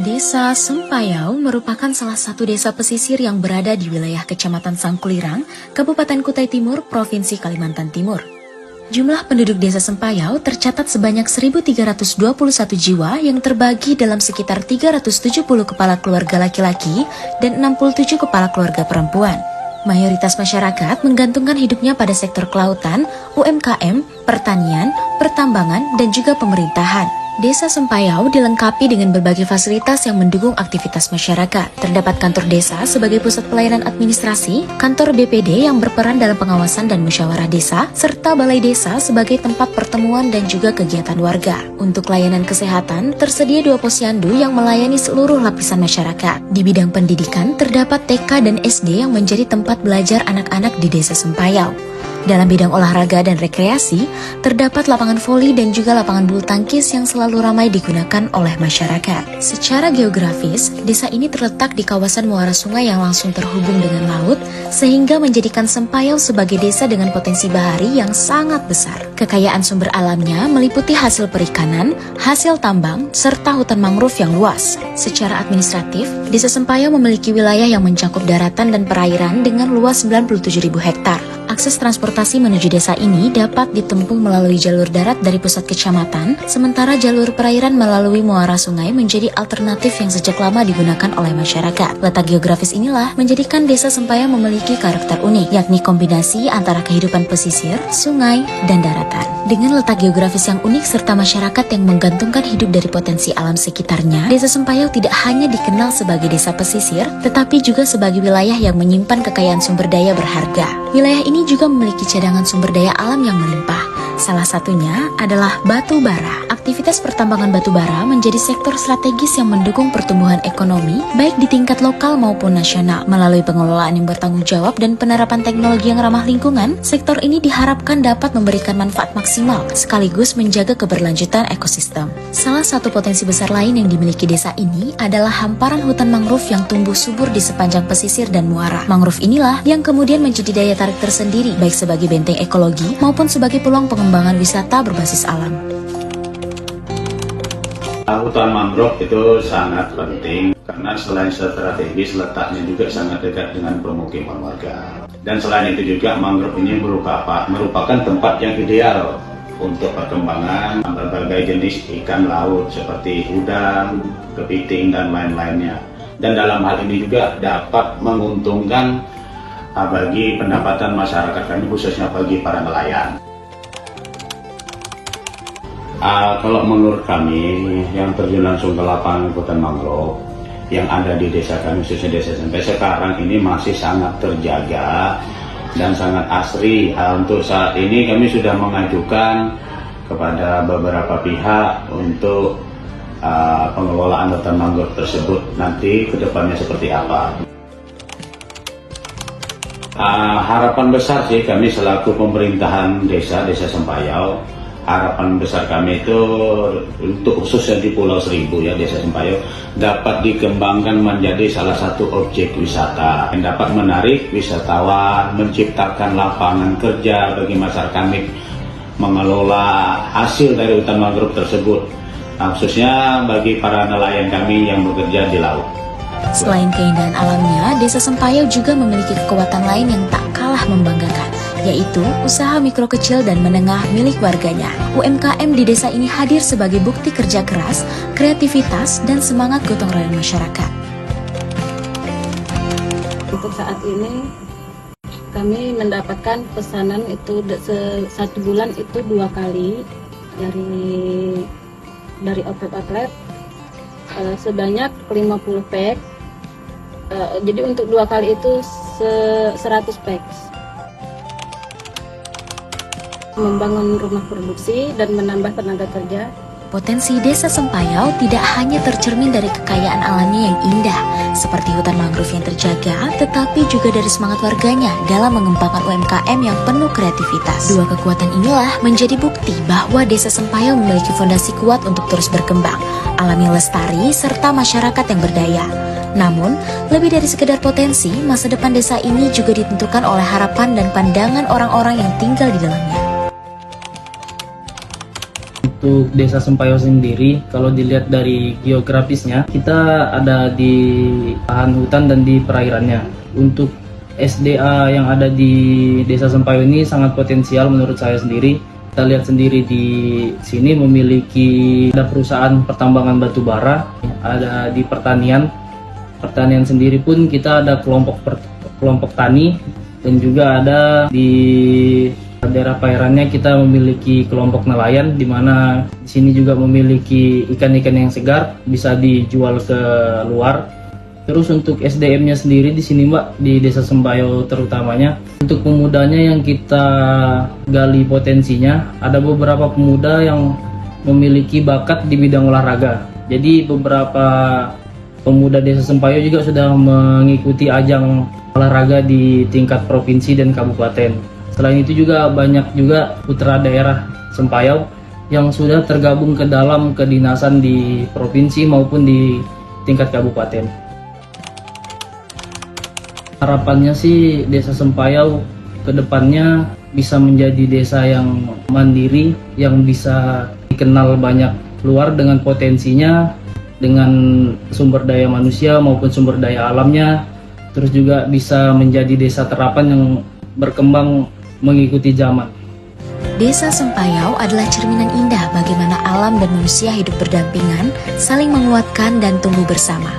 Desa Sempayau merupakan salah satu desa pesisir yang berada di wilayah Kecamatan Sangkulirang, Kabupaten Kutai Timur, Provinsi Kalimantan Timur. Jumlah penduduk desa Sempayau tercatat sebanyak 1.321 jiwa yang terbagi dalam sekitar 370 kepala keluarga laki-laki dan 67 kepala keluarga perempuan. Mayoritas masyarakat menggantungkan hidupnya pada sektor kelautan, UMKM, pertanian, pertambangan, dan juga pemerintahan. Desa Sempayau dilengkapi dengan berbagai fasilitas yang mendukung aktivitas masyarakat. Terdapat kantor desa sebagai pusat pelayanan administrasi, kantor BPD yang berperan dalam pengawasan dan musyawarah desa, serta balai desa sebagai tempat pertemuan dan juga kegiatan warga. Untuk layanan kesehatan, tersedia 2 posyandu yang melayani seluruh lapisan masyarakat. Di bidang pendidikan, terdapat TK dan SD yang menjadi tempat belajar anak-anak di Desa Sempayau. Dalam bidang olahraga dan rekreasi, terdapat lapangan voli dan juga lapangan bulu tangkis yang selalu ramai digunakan oleh masyarakat. Secara geografis, desa ini terletak di kawasan muara sungai yang langsung terhubung dengan laut, sehingga menjadikan Sempayau sebagai desa dengan potensi bahari yang sangat besar. Kekayaan sumber alamnya meliputi hasil perikanan, hasil tambang, serta hutan mangrove yang luas. Secara administratif, Desa Sempayau memiliki wilayah yang mencakup daratan dan perairan dengan luas 97.000 hektar. Akses transportasi menuju desa ini dapat ditempuh melalui jalur darat dari pusat kecamatan, sementara jalur perairan melalui muara sungai menjadi alternatif yang sejak lama digunakan oleh masyarakat. Letak geografis inilah menjadikan Desa Sempayau memiliki karakter unik, yakni kombinasi antara kehidupan pesisir, sungai, dan daratan. Dengan letak geografis yang unik serta masyarakat yang menggantungkan hidup dari potensi alam sekitarnya, Desa Sempayau tidak hanya dikenal sebagai desa pesisir, tetapi juga sebagai wilayah yang menyimpan kekayaan sumber daya berharga. Wilayah ini juga memiliki cadangan sumber daya alam yang melimpah. Salah satunya adalah batu bara. Aktivitas pertambangan batu bara menjadi sektor strategis yang mendukung pertumbuhan ekonomi, baik di tingkat lokal maupun nasional. Melalui pengelolaan yang bertanggung jawab dan penerapan teknologi yang ramah lingkungan, sektor ini diharapkan dapat memberikan manfaat maksimal, sekaligus menjaga keberlanjutan ekosistem. Salah satu potensi besar lain yang dimiliki desa ini adalah hamparan hutan mangrove yang tumbuh subur di sepanjang pesisir dan muara. Mangrove inilah yang kemudian menjadi daya tarik tersendiri, baik sebagai benteng ekologi maupun sebagai peluang pengembangan wisata berbasis alam. Hutan mangrove itu sangat penting karena selain strategis, letaknya juga sangat dekat dengan permukiman warga. Dan selain itu juga mangrove ini merupakan tempat yang ideal untuk perkembangan berbagai jenis ikan laut seperti udang, kepiting, dan lain-lainnya. Dan dalam hal ini juga dapat menguntungkan bagi pendapatan masyarakat kami, khususnya bagi para nelayan. Kalau menurut kami yang terjun langsung ke lapangan hutan mangrove yang ada di desa kami, khususnya Desa Sempayau sekarang ini masih sangat terjaga dan sangat asri. Untuk saat ini kami sudah mengajukan kepada beberapa pihak untuk pengelolaan hutan mangrove tersebut nanti ke depannya seperti apa. Harapan besar sih kami selaku pemerintahan Desa Sempayau, harapan besar kami itu untuk khususnya di Pulau Seribu ya, Desa Sempayau dapat dikembangkan menjadi salah satu objek wisata yang dapat menarik wisatawan, menciptakan lapangan kerja bagi masyarakat kami, mengelola hasil dari hutan mangrove tersebut, khususnya bagi para nelayan kami yang bekerja di laut. Selain keindahan alamnya, Desa Sempayau juga memiliki kekuatan lain yang tak kalah membanggakan, yaitu usaha mikro kecil dan menengah milik warganya. UMKM di desa ini hadir sebagai bukti kerja keras, kreativitas, dan semangat gotong royong masyarakat. Untuk saat ini kami mendapatkan pesanan itu satu bulan itu 2 kali dari outlet sebanyak 50 pack. Jadi untuk 2 kali itu 100 pack. Membangun rumah produksi dan menambah tenaga kerja. Potensi Desa Sempayau tidak hanya tercermin dari kekayaan alamnya yang indah, seperti hutan mangrove yang terjaga, tetapi juga dari semangat warganya dalam mengembangkan UMKM yang penuh kreativitas. Dua kekuatan inilah menjadi bukti bahwa Desa Sempayau memiliki fondasi kuat untuk terus berkembang, alam yang lestari, serta masyarakat yang berdaya. Namun, lebih dari sekedar potensi, masa depan desa ini juga ditentukan oleh harapan dan pandangan orang-orang yang tinggal di dalamnya. Untuk Desa Sempayau sendiri, kalau dilihat dari geografisnya, kita ada di lahan hutan dan di perairannya. Untuk SDA yang ada di Desa Sempayau ini sangat potensial menurut saya sendiri. Kita lihat sendiri di sini memiliki ada perusahaan pertambangan batu bara, ada di pertanian sendiri pun kita ada kelompok tani, dan juga ada di daerah perairannya kita memiliki kelompok nelayan, di mana di sini juga memiliki ikan-ikan yang segar bisa dijual ke luar. Terus untuk SDM-nya sendiri di sini Mbak, di Desa Sempayau terutamanya, untuk pemudanya yang kita gali potensinya, ada beberapa pemuda yang memiliki bakat di bidang olahraga. Jadi beberapa pemuda Desa Sempayau juga sudah mengikuti ajang olahraga di tingkat provinsi dan kabupaten. Selain itu juga banyak juga putra daerah Sempayau yang sudah tergabung ke dalam kedinasan di provinsi maupun di tingkat kabupaten. Harapannya sih Desa Sempayau ke depannya bisa menjadi desa yang mandiri, yang bisa dikenal banyak luar dengan potensinya, dengan sumber daya manusia maupun sumber daya alamnya. Terus juga bisa menjadi desa terapan yang berkembang mengikuti zaman. Desa Sempayau adalah cerminan indah bagaimana alam dan manusia hidup berdampingan, saling menguatkan dan tumbuh bersama.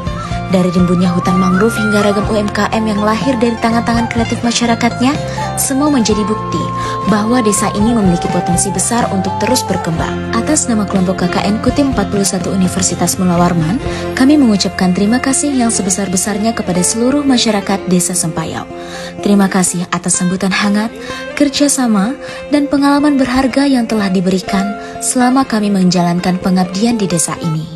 Dari rimbunnya hutan mangrove hingga ragam UMKM yang lahir dari tangan-tangan kreatif masyarakatnya, semua menjadi bukti bahwa desa ini memiliki potensi besar untuk terus berkembang. Atas nama kelompok KKN Kutim 41 Universitas Mula Warman, kami mengucapkan terima kasih yang sebesar-besarnya kepada seluruh masyarakat Desa Sempayau. Terima kasih atas sambutan hangat, kerjasama, dan pengalaman berharga yang telah diberikan selama kami menjalankan pengabdian di desa ini.